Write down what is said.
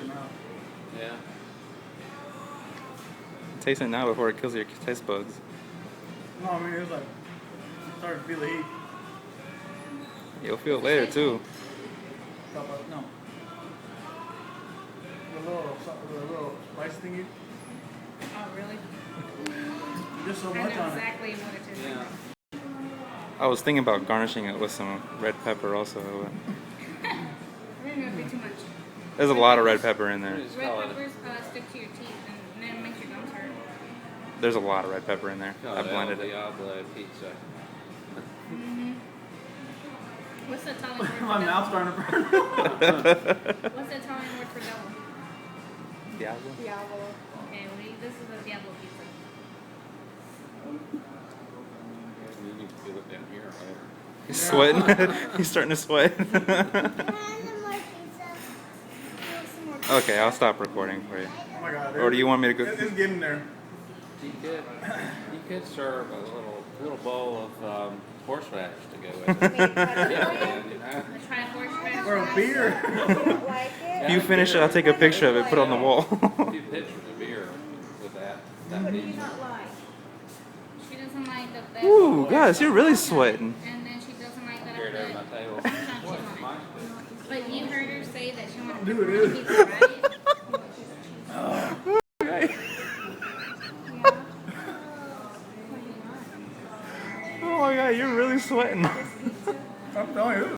it now. Yeah. Taste it now before it kills your taste buds. No, I mean, it's like, starting to feel the heat. You'll feel it later too. No. The little spice thingy. Oh, really? Just so I much know on it. exactly what it is. Yeah. I was thinking about garnishing it with some red pepper also. I think it would be too much. There's a lot of red pepper in there. Just Red call it, peppers stick to your teeth and then it makes your gums hurt. There's a lot of red pepper in there. call I it blended El it. Diablo pizza. What's the Italian word for My mouth's devil? starting to burn. What's the Italian word for devil? Diablo? Diavolo. Okay, well, this is a Diablo pizza. You need to feel it down here, right? He's sweating. He's starting to sweat. Okay, I'll stop recording for you. Oh my god. Or do you want me to go? It's getting there. You could serve a little bowl of horseradish to go with it. Let's Yeah, try a horseradish. Or a beer. If you finish it, I'll take a picture of it, put it on the wall. A few pictures of beer with that pizza. She doesn't like the Ooh, guys, you're really sweating. And then she doesn't like that I Here it is, my put table. crunchies on it. But you heard her say that she wanted Dude, pepperoni dude. pizza, right? Oh my god, you're really sweating.